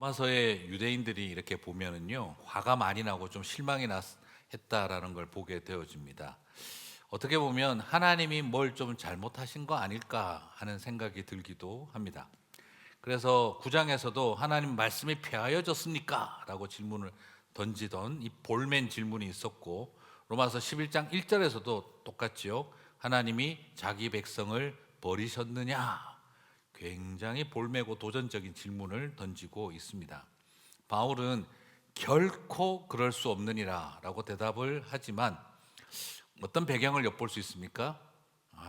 로마서의 유대인들이 이렇게 보면은요, 화가 많이 나고 좀 실망이 했다라는 걸 보게 되어집니다. 어떻게 보면 하나님이 뭘 좀 잘못하신 거 아닐까 하는 생각이 들기도 합니다. 그래서 9장에서도 하나님 말씀이 폐하여졌습니까? 라고 질문을 던지던 이 볼멘 질문이 있었고, 로마서 11장 1절에서도 똑같지요. 하나님이 자기 백성을 버리셨느냐? 굉장히 볼매고 도전적인 질문을 던지고 있습니다. 바울은 결코 그럴 수 없느니라 라고 대답을 하지만 어떤 배경을 엿볼 수 있습니까?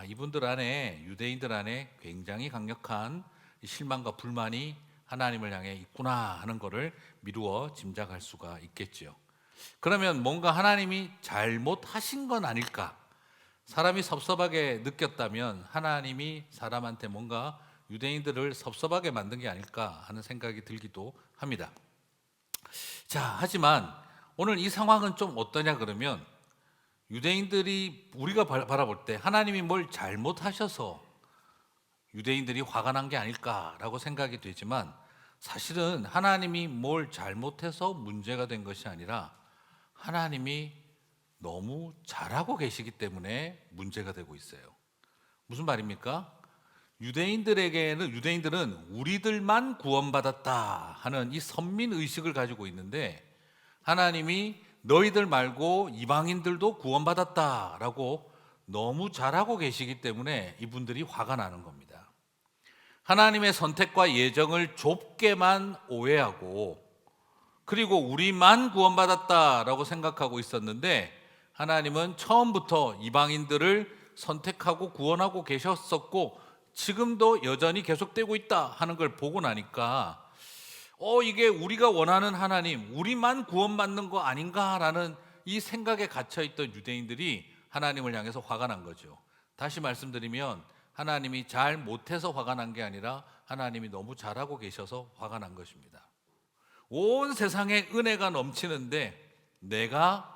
이분들 안에, 유대인들 안에 굉장히 강력한 실망과 불만이 하나님을 향해 있구나 하는 것을 미루어 짐작할 수가 있겠죠. 그러면 뭔가 하나님이 잘못하신 건 아닐까? 사람이 섭섭하게 느꼈다면 하나님이 사람한테 뭔가 유대인들을 섭섭하게 만든 게 아닐까 하는 생각이 들기도 합니다. 자, 하지만 오늘 이 상황은 좀 어떠냐 그러면, 유대인들이 우리가 바라볼 때 하나님이 뭘 잘못하셔서 유대인들이 화가 난 게 아닐까라고 생각이 되지만, 사실은 하나님이 뭘 잘못해서 문제가 된 것이 아니라 하나님이 너무 잘하고 계시기 때문에 문제가 되고 있어요. 무슨 말입니까? 유대인들은 우리들만 구원받았다 하는 이 선민 의식을 가지고 있는데, 하나님이 너희들 말고 이방인들도 구원받았다라고 너무 잘하고 계시기 때문에 이분들이 화가 나는 겁니다. 하나님의 선택과 예정을 좁게만 오해하고, 그리고 우리만 구원받았다라고 생각하고 있었는데, 하나님은 처음부터 이방인들을 선택하고 구원하고 계셨었고 지금도 여전히 계속되고 있다 하는 걸 보고 나니까 이게 우리가 원하는 하나님, 우리만 구원받는 거 아닌가라는 이 생각에 갇혀있던 유대인들이 하나님을 향해서 화가 난 거죠. 다시 말씀드리면, 하나님이 잘 못해서 화가 난 게 아니라 하나님이 너무 잘하고 계셔서 화가 난 것입니다. 온 세상에 은혜가 넘치는데 내가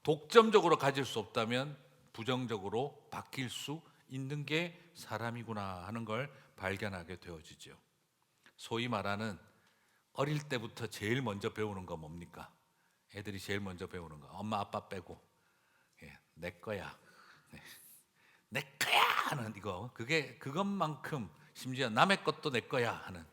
독점적으로 가질 수 없다면 부정적으로 바뀔 수 있는 게 사람이구나 하는 걸 발견하게 되어지죠. 소위 말하는 어릴 때부터 제일 먼저 배우는 거 뭡니까? 애들이 제일 먼저 배우는 거, 엄마 아빠 빼고 내 거야, 내 거야 하는 이거, 그것만큼, 심지어 남의 것도 내 거야 하는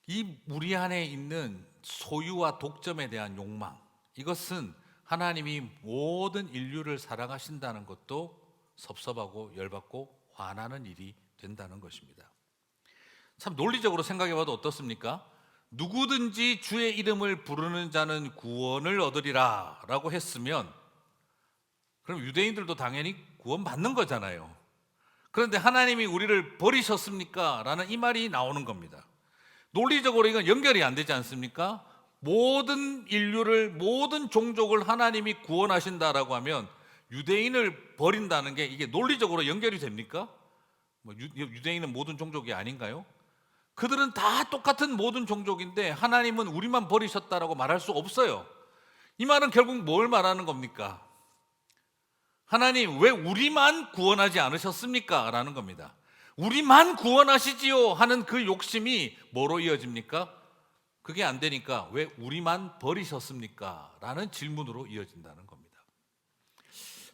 이 우리 안에 있는 소유와 독점에 대한 욕망, 이것은 하나님이 모든 인류를 사랑하신다는 것도 섭섭하고 열받고 화나는 일이 된다는 것입니다. 참 논리적으로 생각해 봐도 어떻습니까? 누구든지 주의 이름을 부르는 자는 구원을 얻으리라 라고 했으면, 그럼 유대인들도 당연히 구원받는 거잖아요. 그런데 하나님이 우리를 버리셨습니까? 라는 이 말이 나오는 겁니다. 논리적으로 이건 연결이 안 되지 않습니까? 모든 인류를, 모든 종족을 하나님이 구원하신다라고 하면 유대인을 버린다는 게 이게 논리적으로 연결이 됩니까? 유대인은 모든 종족이 아닌가요? 그들은 다 똑같은 모든 종족인데 하나님은 우리만 버리셨다라고 말할 수 없어요. 이 말은 결국 뭘 말하는 겁니까? 하나님 왜 우리만 구원하지 않으셨습니까? 라는 겁니다. 우리만 구원하시지요 하는 그 욕심이 뭐로 이어집니까? 그게 안 되니까 왜 우리만 버리셨습니까? 라는 질문으로 이어진다는 겁니다.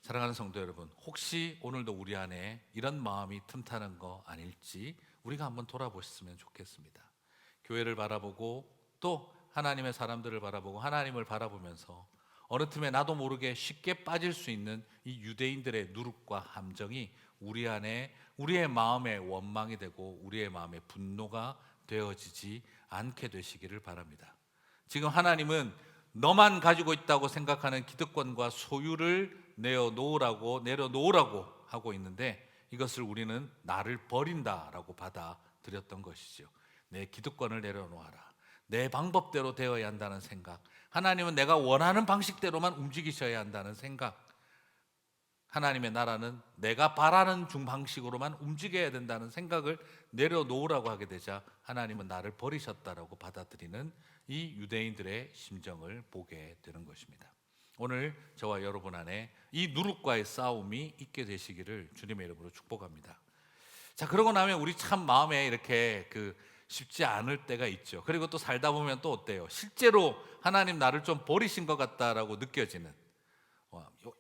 사랑하는 성도 여러분, 혹시 오늘도 우리 안에 이런 마음이 틈타는 거 아닐지 우리가 한번 돌아보셨으면 좋겠습니다. 교회를 바라보고 또 하나님의 사람들을 바라보고 하나님을 바라보면서 어느 틈에 나도 모르게 쉽게 빠질 수 있는 이 유대인들의 누룩과 함정이 우리 안에, 우리의 마음의 원망이 되고 우리의 마음의 분노가 되어지지 않게 되시기를 바랍니다. 지금 하나님은 너만 가지고 있다고 생각하는 기득권과 소유를 내려놓으라고 하고 있는데, 이것을 우리는 나를 버린다라고 받아들였던 것이죠. 내 기득권을 내려놓아라, 내 방법대로 되어야 한다는 생각, 하나님은 내가 원하는 방식대로만 움직이셔야 한다는 생각, 하나님의 나라는 내가 바라는 방식으로만 움직여야 된다는 생각을 내려놓으라고 하게 되자 하나님은 나를 버리셨다라고 받아들이는 이 유대인들의 심정을 보게 되는 것입니다. 오늘 저와 여러분 안에 이 누룩과의 싸움이 있게 되시기를 주님의 이름으로 축복합니다. 자, 그러고 나면 우리 참 마음에 이렇게 쉽지 않을 때가 있죠. 그리고 또 살다 보면 또 어때요? 실제로 하나님 나를 좀 버리신 것 같다라고 느껴지는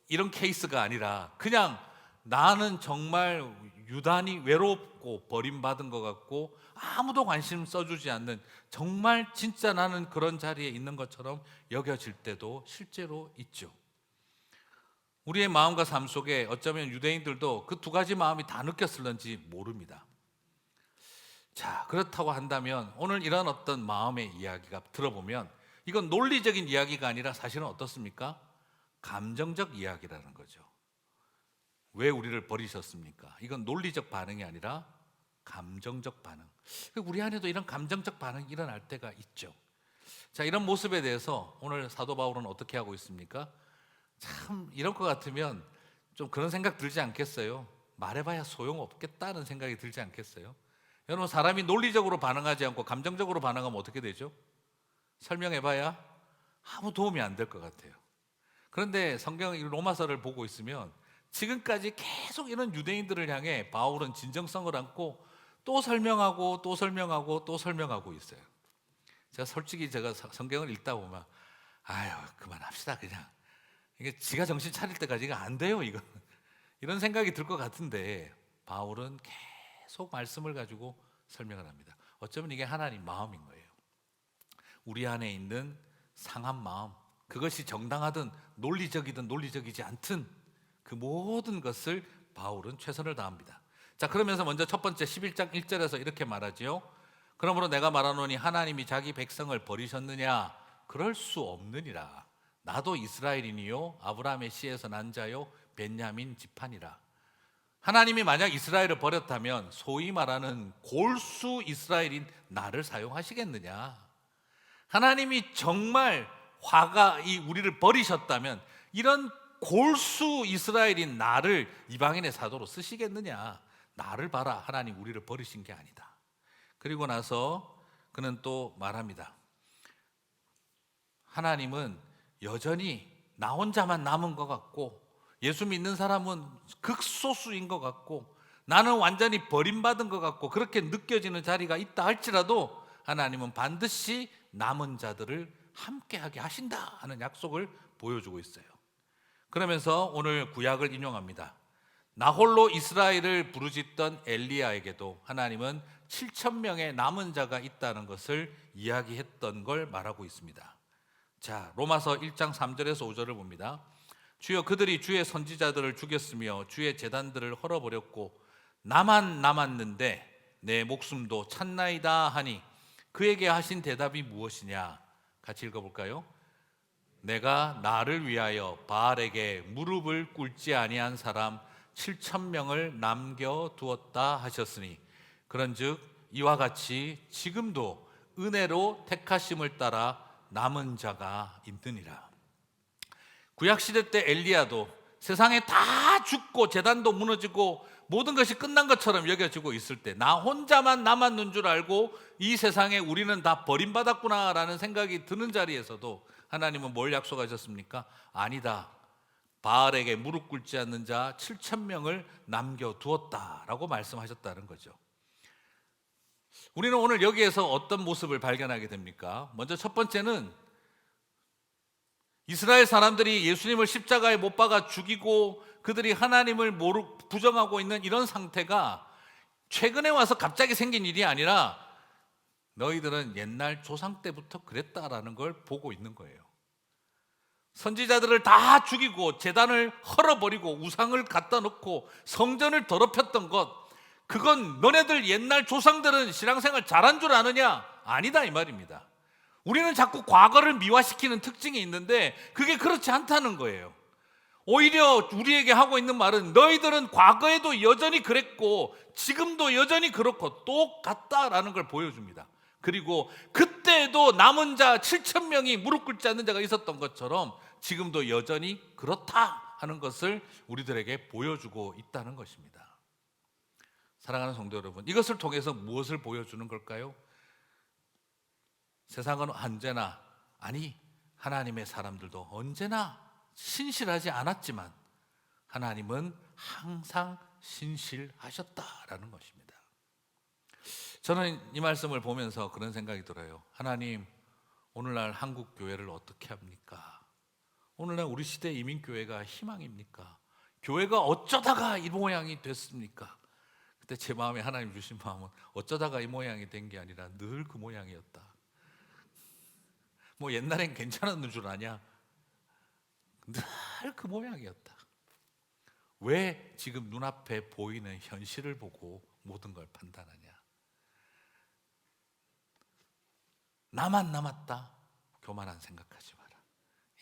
이런 케이스가 아니라 그냥 나는 정말 유단히 외롭고 버림받은 것 같고 아무도 관심 써주지 않는, 정말 진짜 나는 그런 자리에 있는 것처럼 여겨질 때도 실제로 있죠. 우리의 마음과 삶 속에 어쩌면 유대인들도 그 두 가지 마음이 다 느꼈을런지 모릅니다. 자, 그렇다고 한다면 오늘 이런 어떤 마음의 이야기가 들어보면 이건 논리적인 이야기가 아니라 사실은 어떻습니까? 감정적 이야기라는 거죠. 왜 우리를 버리셨습니까? 이건 논리적 반응이 아니라 감정적 반응. 우리 안에도 이런 감정적 반응이 일어날 때가 있죠. 자, 이런 모습에 대해서 오늘 사도 바울은 어떻게 하고 있습니까? 참 이럴 것 같으면 좀 그런 생각 들지 않겠어요? 말해봐야 소용없겠다는 생각이 들지 않겠어요? 여러분, 사람이 논리적으로 반응하지 않고 감정적으로 반응하면 어떻게 되죠? 설명해봐야 아무 도움이 안 될 것 같아요. 그런데 성경 로마서를 보고 있으면 지금까지 계속 이런 유대인들을 향해 바울은 진정성을 안고 또 설명하고 또 설명하고 또 설명하고 있어요. 제가 성경을 읽다 보면 아유, 그만합시다. 그냥 이게 지가 정신 차릴 때까지가 안 돼요, 이거. 이런 생각이 들 것 같은데 바울은 계속 말씀을 가지고 설명을 합니다. 어쩌면 이게 하나님 마음인 거예요. 우리 안에 있는 상한 마음, 그것이 정당하든 논리적이든 논리적이지 않든 그 모든 것을 바울은 최선을 다합니다. 자, 그러면서 먼저 첫 번째 11장 1절에서 이렇게 말하지요. 그러므로 내가 말하노니 하나님이 자기 백성을 버리셨느냐? 그럴 수 없느니라. 나도 이스라엘인이요 아브라함의 씨에서 난 자요 벤야민 지파니라. 하나님이 만약 이스라엘을 버렸다면 소위 말하는 골수 이스라엘인 나를 사용하시겠느냐? 하나님이 정말 우리를 버리셨다면 이런 골수 이스라엘인 나를 이방인의 사도로 쓰시겠느냐? 나를 봐라, 하나님 우리를 버리신 게 아니다. 그리고 나서 그는 또 말합니다. 하나님은 여전히 나 혼자만 남은 것 같고 예수 믿는 사람은 극소수인 것 같고 나는 완전히 버림받은 것 같고 그렇게 느껴지는 자리가 있다 할지라도 하나님은 반드시 남은 자들을 함께하게 하신다 하는 약속을 보여주고 있어요. 그러면서 오늘 구약을 인용합니다. 나 홀로 이스라엘을 부르짖던 엘리야에게도 하나님은 7,000명의 남은 자가 있다는 것을 이야기했던 걸 말하고 있습니다. 자, 로마서 1장 3절에서 5절을 봅니다. 주여, 그들이 주의 선지자들을 죽였으며 주의 제단들을 헐어버렸고 나만 남았는데 내 목숨도 찾나이다 하니 그에게 하신 대답이 무엇이냐? 같이 읽어볼까요? 내가 나를 위하여 바알에게 무릎을 꿇지 아니한 사람 7,000명을 남겨두었다 하셨으니 그런즉 이와 같이 지금도 은혜로 택하심을 따라 남은 자가 있느니라. 구약시대 때 엘리야도 세상에 다 죽고 제단도 무너지고 모든 것이 끝난 것처럼 여겨지고 있을 때 나 혼자만 남았는 줄 알고 이 세상에 우리는 다 버림받았구나라는 생각이 드는 자리에서도 하나님은 뭘 약속하셨습니까? 아니다, 바알에게 무릎 꿇지 않는 자 7,000명을 남겨두었다라고 말씀하셨다는 거죠. 우리는 오늘 여기에서 어떤 모습을 발견하게 됩니까? 먼저 첫 번째는 이스라엘 사람들이 예수님을 십자가에 못 박아 죽이고 그들이 하나님을 부정하고 있는 이런 상태가 최근에 와서 갑자기 생긴 일이 아니라 너희들은 옛날 조상 때부터 그랬다라는 걸 보고 있는 거예요. 선지자들을 다 죽이고 제단을 헐어버리고 우상을 갖다 놓고 성전을 더럽혔던 것, 그건 너네들 옛날 조상들은 신앙생활 잘한 줄 아느냐? 아니다, 이 말입니다. 우리는 자꾸 과거를 미화시키는 특징이 있는데 그게 그렇지 않다는 거예요. 오히려 우리에게 하고 있는 말은 너희들은 과거에도 여전히 그랬고 지금도 여전히 그렇고 똑같다라는 걸 보여줍니다. 그리고 그때에도 남은 자 7,000명이 무릎 꿇지 않는 자가 있었던 것처럼 지금도 여전히 그렇다 하는 것을 우리들에게 보여주고 있다는 것입니다. 사랑하는 성도 여러분, 이것을 통해서 무엇을 보여주는 걸까요? 세상은 언제나, 아니 하나님의 사람들도 언제나 신실하지 않았지만 하나님은 항상 신실하셨다라는 것입니다. 저는 이 말씀을 보면서 그런 생각이 들어요. 하나님, 오늘날 한국 교회를 어떻게 합니까? 오늘날 우리 시대 이민교회가 희망입니까? 교회가 어쩌다가 이 모양이 됐습니까? 그때 제 마음에 하나님 주신 마음은 어쩌다가 이 모양이 된 게 아니라 늘 그 모양이었다. 뭐 옛날엔 괜찮았는 줄 아냐? 늘 그 모양이었다. 왜 지금 눈앞에 보이는 현실을 보고 모든 걸 판단하냐? 나만 남았다. 교만한 생각하지 마라.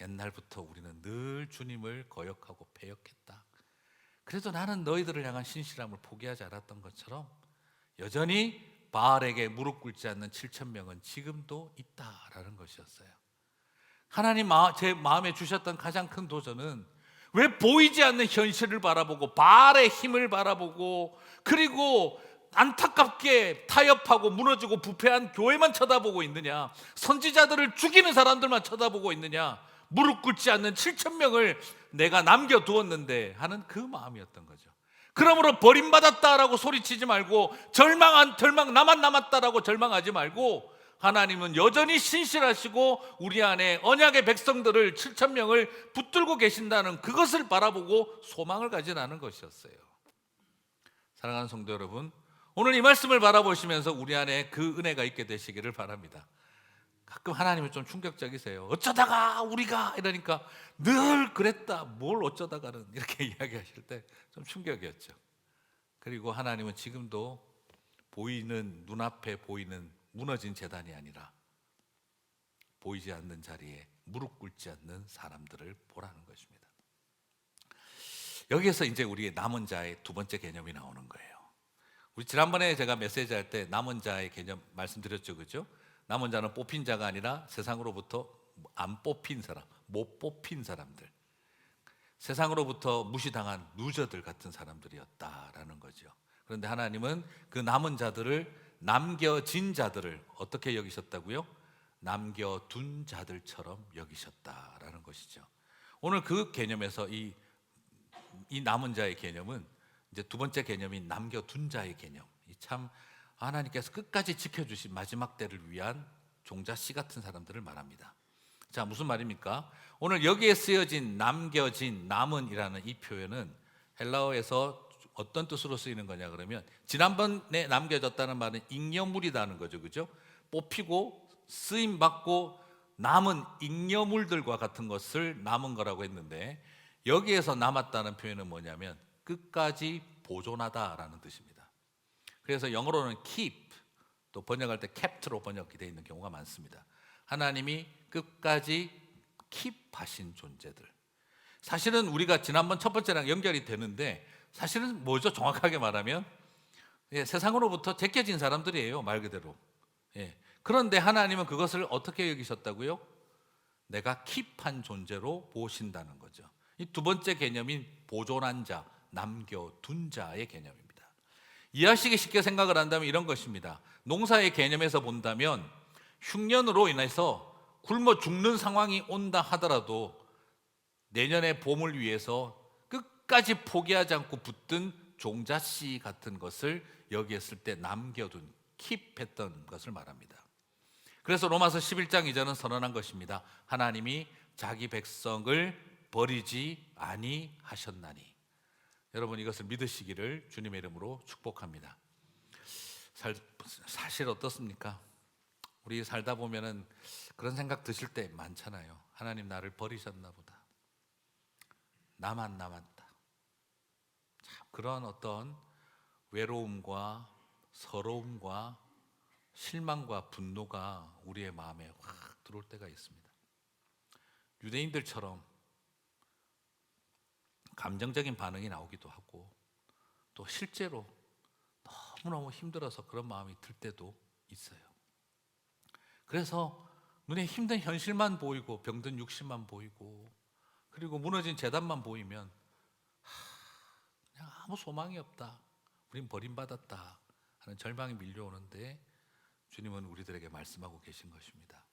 옛날부터 우리는 늘 주님을 거역하고 패역했다. 그래도 나는 너희들을 향한 신실함을 포기하지 않았던 것처럼 여전히 바알에게 무릎 꿇지 않는 7천 명은 지금도 있다라는 것이었어요. 하나님 제 마음에 주셨던 가장 큰 도전은 왜 보이지 않는 현실을 바라보고 바알의 힘을 바라보고 그리고 안타깝게 타협하고 무너지고 부패한 교회만 쳐다보고 있느냐, 선지자들을 죽이는 사람들만 쳐다보고 있느냐, 무릎 꿇지 않는 7천 명을 내가 남겨두었는데 하는 그 마음이었던 거죠. 그러므로 버림받았다라고 소리치지 말고 절망 나만 남았다라고 절망하지 말고 하나님은 여전히 신실하시고 우리 안에 언약의 백성들을 7천 명을 붙들고 계신다는 그것을 바라보고 소망을 가지라는 것이었어요. 사랑하는 성도 여러분, 오늘 이 말씀을 바라보시면서 우리 안에 그 은혜가 있게 되시기를 바랍니다. 가끔 하나님은 좀 충격적이세요. 어쩌다가 우리가 이러니까 늘 그랬다. 뭘 어쩌다가는 이렇게 이야기하실 때 좀 충격이었죠. 그리고 하나님은 지금도 보이는 눈앞에 보이는 무너진 제단이 아니라 보이지 않는 자리에 무릎 꿇지 않는 사람들을 보라는 것입니다. 여기에서 이제 우리의 남은 자의 두 번째 개념이 나오는 거예요. 우리 지난번에 제가 메시지 할 때 남은 자의 개념 말씀드렸죠, 그죠? 남은 자는 뽑힌 자가 아니라 세상으로부터 안 뽑힌 사람, 못 뽑힌 사람들, 세상으로부터 무시당한 루저들 같은 사람들이었다라는 거죠. 그런데 하나님은 그 남은 자들을, 남겨진 자들을 어떻게 여기셨다고요? 남겨둔 자들처럼 여기셨다라는 것이죠. 오늘 그 개념에서 이 남은 자의 개념은 이제 두 번째 개념이 남겨둔 자의 개념. 참 하나님께서 끝까지 지켜주신 마지막 때를 위한 종자 씨 같은 사람들을 말합니다. 자, 무슨 말입니까? 오늘 여기에 쓰여진 남겨진, 남은이라는 이 표현은 헬라어에서 어떤 뜻으로 쓰이는 거냐 그러면 지난번에 남겨졌다는 말은 잉여물이라는 거죠, 그죠? 뽑히고 쓰임 받고 남은 잉여물들과 같은 것을 남은 거라고 했는데 여기에서 남았다는 표현은 뭐냐면 끝까지 보존하다라는 뜻입니다. 그래서 영어로는 keep, 또 번역할 때 capt로 번역이 되어 있는 경우가 많습니다. 하나님이 끝까지 킵하신 존재들. 사실은 우리가 지난번 첫 번째랑 연결이 되는데 사실은 뭐죠? 정확하게 말하면 세상으로부터 제껴진 사람들이에요, 말 그대로. 그런데 하나님은 그것을 어떻게 여기셨다고요? 내가 킵한 존재로 보신다는 거죠. 이 두 번째 개념인 보존한 자, 남겨둔 자의 개념입니다. 이해하시기 쉽게 생각을 한다면 이런 것입니다. 농사의 개념에서 본다면 흉년으로 인해서 굶어 죽는 상황이 온다 하더라도 내년의 봄을 위해서 끝까지 포기하지 않고 붙든 종자씨 같은 것을 여기에 쓸 때 남겨둔, 킵했던 것을 말합니다. 그래서 로마서 11장 2절은 선언한 것입니다. 하나님이 자기 백성을 버리지 아니하셨나니. 여러분 이것을 믿으시기를 주님의 이름으로 축복합니다. 사실 어떻습니까? 우리 살다 보면은 그런 생각 드실 때 많잖아요. 하나님 나를 버리셨나 보다. 나만 남았다. 참 그런 어떤 외로움과 서러움과 실망과 분노가 우리의 마음에 확 들어올 때가 있습니다. 유대인들처럼 감정적인 반응이 나오기도 하고 또 실제로 너무너무 힘들어서 그런 마음이 들 때도 있어요. 그래서 눈에 힘든 현실만 보이고 병든 육신만 보이고 그리고 무너진 재단만 보이면 그냥 아무 소망이 없다, 우린 버림받았다 하는 절망이 밀려오는데 주님은 우리들에게 말씀하고 계신 것입니다.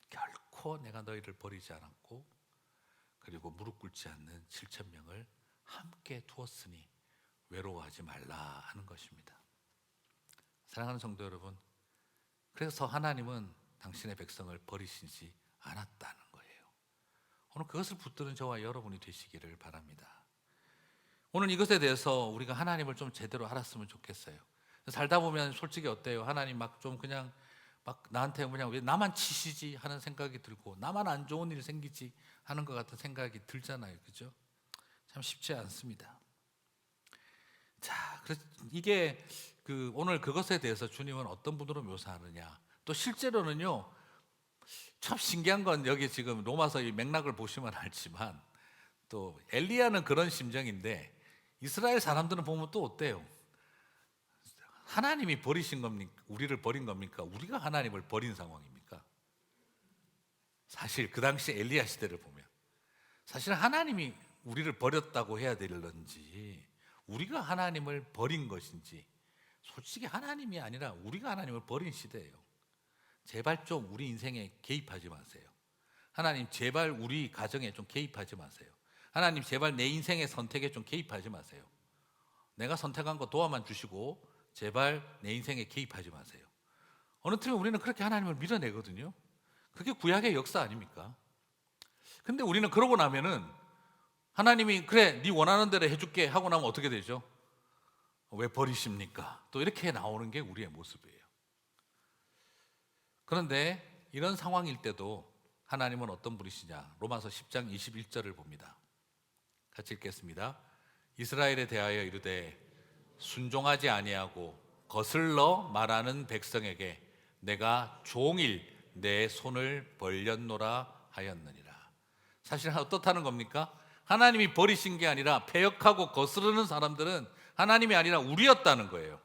결코 내가 너희를 버리지 않았고 그리고 무릎 꿇지 않는 7천 명을 함께 두었으니 외로워하지 말라 하는 것입니다. 사랑하는 성도 여러분, 그래서 하나님은 당신의 백성을 버리시지 않았다는 거예요. 오늘 그것을 붙드는 저와 여러분이 되시기를 바랍니다. 오늘 이것에 대해서 우리가 하나님을 좀 제대로 알았으면 좋겠어요. 살다 보면 솔직히 어때요? 하나님 막 좀 그냥 막 나한테 그냥 왜 나만 치시지 하는 생각이 들고, 나만 안 좋은 일 생기지 하는 것 같은 생각이 들잖아요. 그죠? 참 쉽지 않습니다. 자, 그래서 이게 오늘 그것에 대해서 주님은 어떤 분으로 묘사하느냐. 또 실제로는요, 참 신기한 건 여기 지금 로마서 이 맥락을 보시면 알지만, 또 엘리야는 그런 심정인데 이스라엘 사람들은 보면 또 어때요? 하나님이 버리신 겁니까? 우리를 버린 겁니까? 우리가 하나님을 버린 상황입니까? 사실 그 당시 엘리야 시대를 보면 사실 하나님이 우리를 버렸다고 해야 될런지 우리가 하나님을 버린 것인지, 솔직히 하나님이 아니라 우리가 하나님을 버린 시대예요. 제발 좀 우리 인생에 개입하지 마세요. 하나님 제발 우리 가정에 좀 개입하지 마세요. 하나님 제발 내 인생의 선택에 좀 개입하지 마세요. 내가 선택한 거 도와만 주시고 제발 내 인생에 개입하지 마세요. 어느 틈에 우리는 그렇게 하나님을 밀어내거든요. 그게 구약의 역사 아닙니까? 근데 우리는 그러고 나면은 하나님이 그래 네 원하는 대로 해줄게 하고 나면 어떻게 되죠? 왜 버리십니까? 또 이렇게 나오는 게 우리의 모습이에요. 그런데 이런 상황일 때도 하나님은 어떤 분이시냐? 로마서 10장 21절을 봅니다. 같이 읽겠습니다. 이스라엘에 대하여 이르되 순종하지 아니하고 거슬러 말하는 백성에게 내가 종일 내 손을 벌렸노라 하였느니라. 사실 어떻다는 겁니까? 하나님이 버리신 게 아니라 패역하고 거스르는 사람들은 하나님이 아니라 우리였다는 거예요.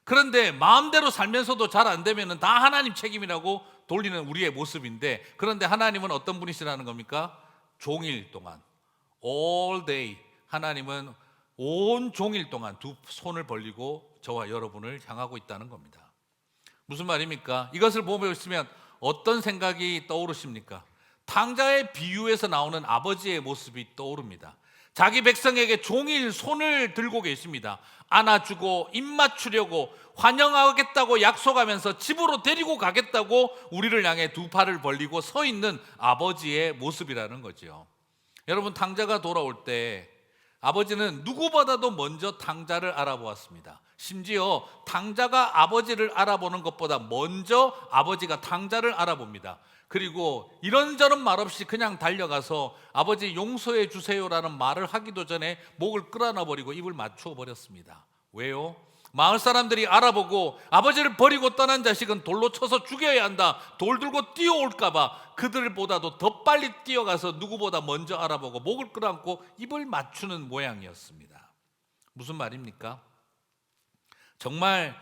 그런데 마음대로 살면서도 잘 안 되면 다 하나님 책임이라고 돌리는 우리의 모습인데, 그런데 하나님은 어떤 분이시라는 겁니까? 종일 동안, all day, 하나님은 온 종일 동안 두 손을 벌리고 저와 여러분을 향하고 있다는 겁니다. 무슨 말입니까? 이것을 보고 있으면 어떤 생각이 떠오르십니까? 탕자의 비유에서 나오는 아버지의 모습이 떠오릅니다. 자기 백성에게 종일 손을 들고 계십니다. 안아주고 입맞추려고 환영하겠다고 약속하면서 집으로 데리고 가겠다고 우리를 향해 두 팔을 벌리고 서 있는 아버지의 모습이라는 거죠. 여러분, 탕자가 돌아올 때 아버지는 누구보다도 먼저 탕자를 알아보았습니다. 심지어 탕자가 아버지를 알아보는 것보다 먼저 아버지가 탕자를 알아봅니다. 그리고 이런저런 말 없이 그냥 달려가서 아버지 용서해 주세요라는 말을 하기도 전에 목을 끌어놔버리고 입을 맞추어 버렸습니다. 왜요? 마을 사람들이 알아보고 아버지를 버리고 떠난 자식은 돌로 쳐서 죽여야 한다, 돌 들고 뛰어올까봐 그들보다도 더 빨리 뛰어가서 누구보다 먼저 알아보고 목을 끌어안고 입을 맞추는 모양이었습니다. 무슨 말입니까? 정말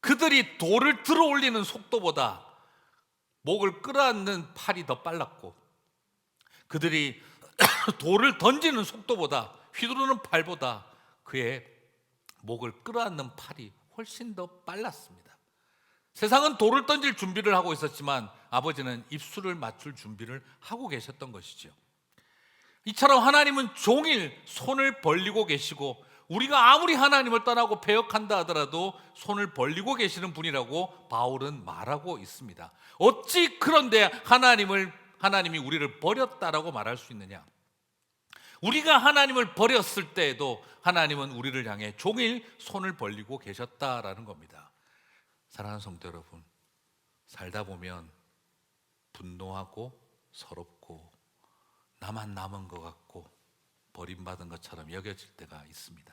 그들이 돌을 들어 올리는 속도보다 목을 끌어안는 팔이 더 빨랐고, 그들이 돌을 던지는 속도보다, 휘두르는 팔보다 그의 목을 끌어안는 팔이 훨씬 더 빨랐습니다. 세상은 돌을 던질 준비를 하고 있었지만 아버지는 입술을 맞출 준비를 하고 계셨던 것이죠. 이처럼 하나님은 종일 손을 벌리고 계시고, 우리가 아무리 하나님을 떠나고 패역한다 하더라도 손을 벌리고 계시는 분이라고 바울은 말하고 있습니다. 어찌 그런데 하나님이 우리를 버렸다라고 말할 수 있느냐? 우리가 하나님을 버렸을 때에도 하나님은 우리를 향해 종일 손을 벌리고 계셨다라는 겁니다. 사랑하는 성도 여러분, 살다 보면 분노하고 서럽고 나만 남은 것 같고 버림받은 것처럼 여겨질 때가 있습니다.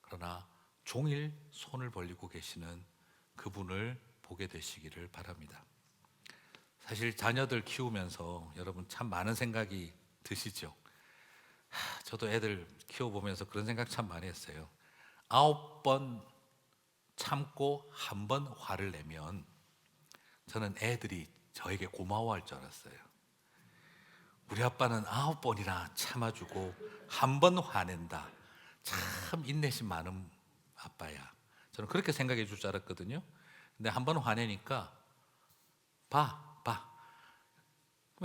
그러나 종일 손을 벌리고 계시는 그분을 보게 되시기를 바랍니다. 사실 자녀들 키우면서 여러분 참 많은 생각이 드시죠. 저도 애들 키워보면서 그런 생각 참 많이 했어요. 9번 참고 한 번 화를 내면 저는 애들이 저에게 고마워할 줄 알았어요. 우리 아빠는 9번이나 참아주고 한 번 화낸다, 참 인내심 많은 아빠야. 저는 그렇게 생각해 줄 줄 알았거든요. 근데 한 번 화내니까 봐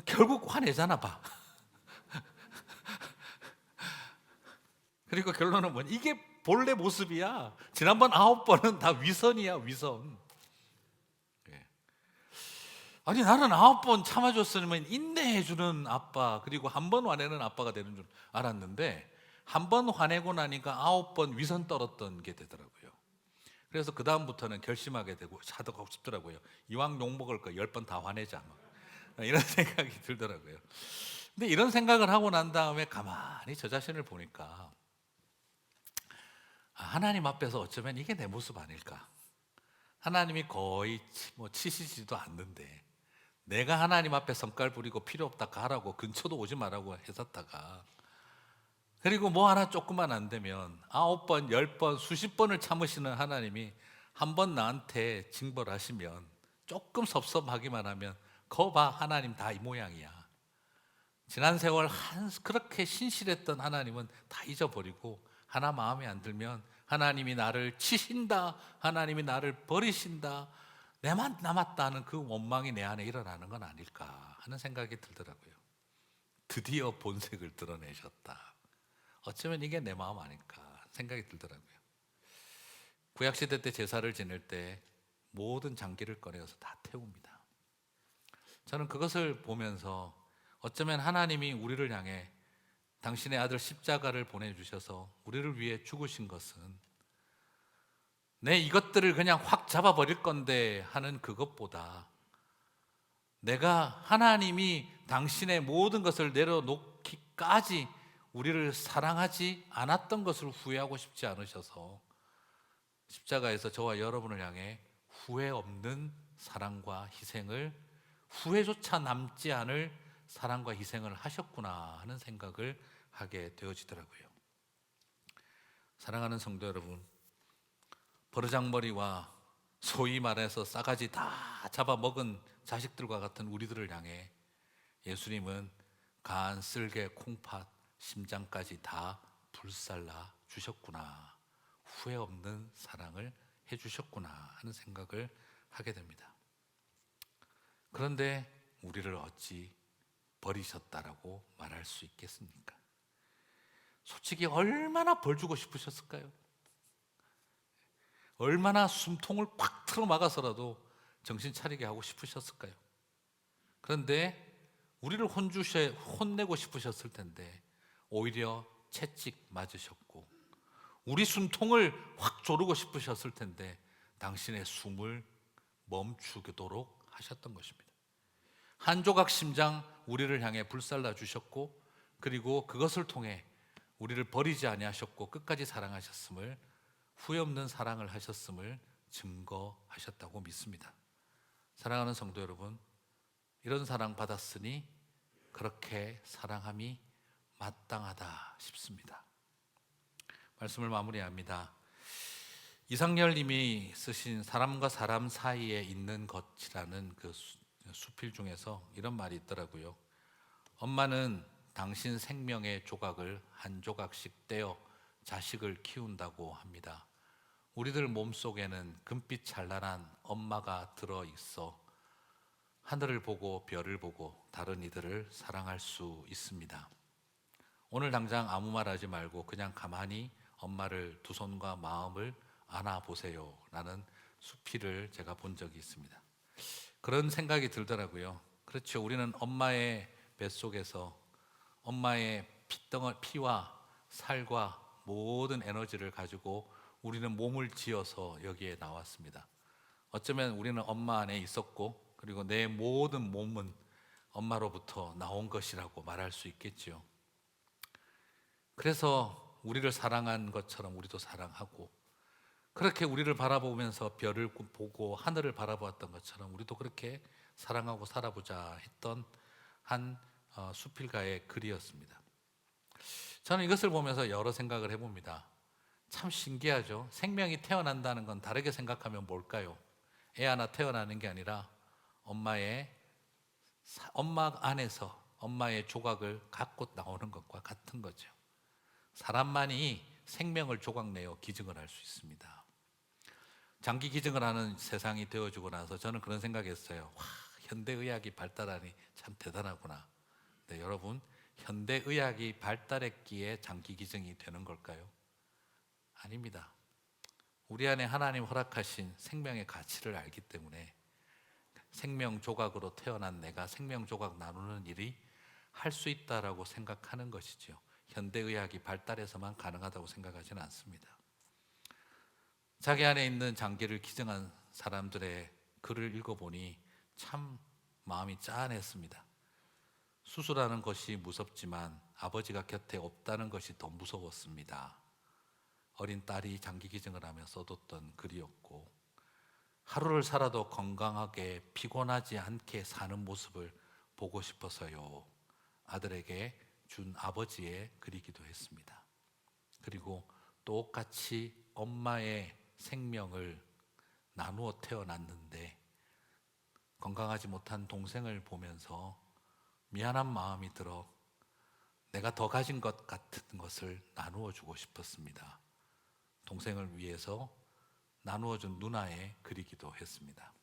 결국 화내잖아. 그리고 결론은 뭐냐? 이게 본래 모습이야. 지난번 9번은 다 위선이야, 위선. 예. 아니 나는 9번 참아줬으면 인내해주는 아빠, 그리고 한 번 화내는 아빠가 되는 줄 알았는데 한 번 화내고 나니까 9번 위선 떨었던 게 되더라고요. 그래서 그 다음부터는 결심하게 되고 하고 싶더라고요. 이왕 욕 먹을 거 10번 다 화내자, 이런 생각이 들더라고요. 근데 이런 생각을 하고 난 다음에 가만히 저 자신을 보니까 하나님 앞에서 어쩌면 이게 내 모습 아닐까. 하나님이 거의 치시지도 않는데 내가 하나님 앞에 성깔 부리고 필요 없다 가라고, 근처도 오지 말라고 했었다가, 그리고 뭐 하나 조금만 안 되면 9번, 10번, 수십 번을 참으시는 하나님이 한 번 나한테 징벌하시면 조금 섭섭하기만 하면 거 봐, 하나님 다 이 모양이야. 지난 세월 그렇게 신실했던 하나님은 다 잊어버리고 하나 마음에 안 들면 하나님이 나를 치신다, 하나님이 나를 버리신다, 내만 남았다는 그 원망이 내 안에 일어나는 건 아닐까 하는 생각이 들더라고요. 드디어 본색을 드러내셨다. 어쩌면 이게 내 마음 아닐까 생각이 들더라고요. 구약시대 때 제사를 지낼 때 모든 장기를 꺼내서 다 태웁니다. 저는 그것을 보면서 어쩌면 하나님이 우리를 향해 당신의 아들 십자가를 보내주셔서 우리를 위해 죽으신 것은 내 이것들을 그냥 확 잡아버릴 건데 하는 그것보다 내가 하나님이 당신의 모든 것을 내려놓기까지 우리를 사랑하지 않았던 것을 후회하고 싶지 않으셔서 십자가에서 저와 여러분을 향해 후회 없는 사랑과 희생을, 후회조차 남지 않을 사랑과 희생을 하셨구나 하는 생각을 하게 되어지더라고요. 사랑하는 성도 여러분, 버르장머리와 소위 말해서 싸가지 다 잡아먹은 자식들과 같은 우리들을 향해 예수님은 간, 쓸개, 콩팥, 심장까지 다 불살라 주셨구나, 후회 없는 사랑을 해주셨구나 하는 생각을 하게 됩니다. 그런데 우리를 어찌 버리셨다라고 말할 수 있겠습니까? 솔직히 얼마나 벌 주고 싶으셨을까요? 얼마나 숨통을 팍 틀어 막아서라도 정신 차리게 하고 싶으셨을까요? 그런데 우리를 혼내고 싶으셨을 텐데 오히려 채찍 맞으셨고, 우리 숨통을 확 조르고 싶으셨을 텐데 당신의 숨을 멈추도록 하셨던 것입니다. 한 조각 심장 우리를 향해 불살라 주셨고, 그리고 그것을 통해 우리를 버리지 아니하셨고 끝까지 사랑하셨음을, 후회 없는 사랑을 하셨음을 증거하셨다고 믿습니다. 사랑하는 성도 여러분, 이런 사랑 받았으니 그렇게 사랑함이 마땅하다 싶습니다. 말씀을 마무리합니다. 이상열 님이 쓰신 사람과 사람 사이에 있는 것이라는 그 수필 중에서 이런 말이 있더라고요. 엄마는 당신 생명의 조각을 한 조각씩 떼어 자식을 키운다고 합니다. 우리들 몸속에는 금빛 찬란한 엄마가 들어있어 하늘을 보고 별을 보고 다른 이들을 사랑할 수 있습니다. 오늘 당장 아무 말 하지 말고 그냥 가만히 엄마를 두 손과 마음을 안아보세요 라는 수필을 제가 본 적이 있습니다. 그런 생각이 들더라고요. 그렇죠. 우리는 엄마의 뱃속에서 엄마의 피와 살과 모든 에너지를 가지고 우리는 몸을 지어서 여기에 나왔습니다. 어쩌면 우리는 엄마 안에 있었고, 그리고 내 모든 몸은 엄마로부터 나온 것이라고 말할 수 있겠지요. 그래서 우리를 사랑한 것처럼 우리도 사랑하고, 그렇게 우리를 바라보면서 별을 보고 하늘을 바라보았던 것처럼 우리도 그렇게 사랑하고 살아보자 했던 한 수필가의 글이었습니다. 저는 이것을 보면서 여러 생각을 해봅니다. 참 신기하죠. 생명이 태어난다는 건 다르게 생각하면 뭘까요? 애 하나 태어나는 게 아니라 엄마 안에서 엄마의 조각을 갖고 나오는 것과 같은 거죠. 사람만이 생명을 조각내어 기증을 할 수 있습니다. 장기 기증을 하는 세상이 되어지고 나서 저는 그런 생각했어요. 와, 현대의학이 발달하니 참 대단하구나. 네, 여러분, 현대의학이 발달했기에 장기 기증이 되는 걸까요? 아닙니다. 우리 안에 하나님 허락하신 생명의 가치를 알기 때문에 생명 조각으로 태어난 내가 생명 조각 나누는 일이 할 수 있다라고 생각하는 것이죠. 현대의학이 발달해서만 가능하다고 생각하지는 않습니다. 자기 안에 있는 장기를 기증한 사람들의 글을 읽어보니 참 마음이 짠했습니다. 수술하는 것이 무섭지만 아버지가 곁에 없다는 것이 더 무서웠습니다. 어린 딸이 장기 기증을 하며 써뒀던 글이었고, 하루를 살아도 건강하게 피곤하지 않게 사는 모습을 보고 싶어서요, 아들에게 준 아버지의 글이기도 했습니다. 그리고 똑같이 엄마의 생명을 나누어 태어났는데 건강하지 못한 동생을 보면서 미안한 마음이 들어 내가 더 가진 것 같은 것을 나누어 주고 싶었습니다. 동생을 위해서 나누어 준 누나의 글이기도 했습니다.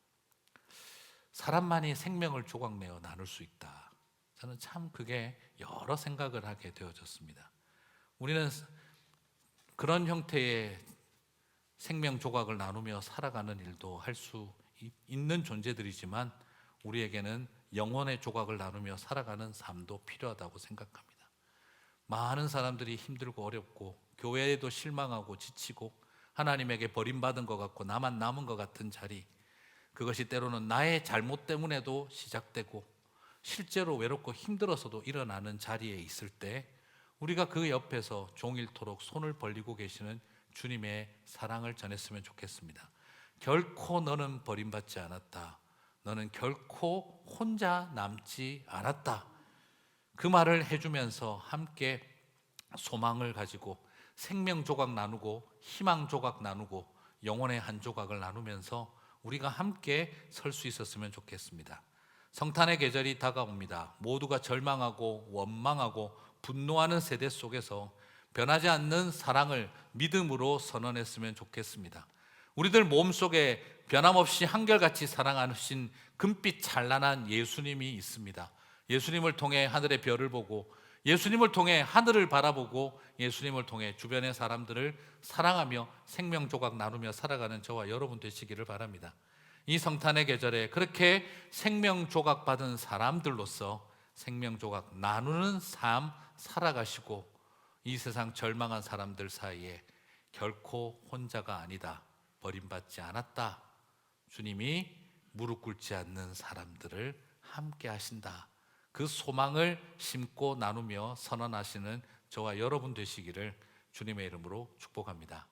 사람만이 생명을 조각내어 나눌 수 있다. 저는 참 그게 여러 생각을 하게 되어졌습니다. 우리는 그런 형태의 생명 조각을 나누며 살아가는 일도 할 수 있는 존재들이지만 우리에게는 영혼의 조각을 나누며 살아가는 삶도 필요하다고 생각합니다. 많은 사람들이 힘들고 어렵고 교회에도 실망하고 지치고 하나님에게 버림받은 것 같고 나만 남은 것 같은 자리, 그것이 때로는 나의 잘못 때문에도 시작되고 실제로 외롭고 힘들어서도 일어나는 자리에 있을 때 우리가 그 옆에서 종일토록 손을 벌리고 계시는 주님의 사랑을 전했으면 좋겠습니다. 결코 너는 버림받지 않았다. 너는 결코 혼자 남지 않았다. 그 말을 해주면서 함께 소망을 가지고 생명 조각 나누고 희망 조각 나누고 영혼의 한 조각을 나누면서 우리가 함께 설 수 있었으면 좋겠습니다. 성탄의 계절이 다가옵니다. 모두가 절망하고 원망하고 분노하는 세대 속에서 변하지 않는 사랑을 믿음으로 선언했으면 좋겠습니다. 우리들 몸속에 변함없이 한결같이 사랑하신 금빛 찬란한 예수님이 있습니다. 예수님을 통해 하늘의 별을 보고 예수님을 통해 하늘을 바라보고 예수님을 통해 주변의 사람들을 사랑하며 생명 조각 나누며 살아가는 저와 여러분 되시기를 바랍니다. 이 성탄의 계절에 그렇게 생명 조각 받은 사람들로서 생명 조각 나누는 삶 살아가시고 이 세상 절망한 사람들 사이에 결코 혼자가 아니다, 버림받지 않았다, 주님이 무릎 꿇지 않는 사람들을 함께 하신다, 그 소망을 심고 나누며 선언하시는 저와 여러분 되시기를 주님의 이름으로 축복합니다.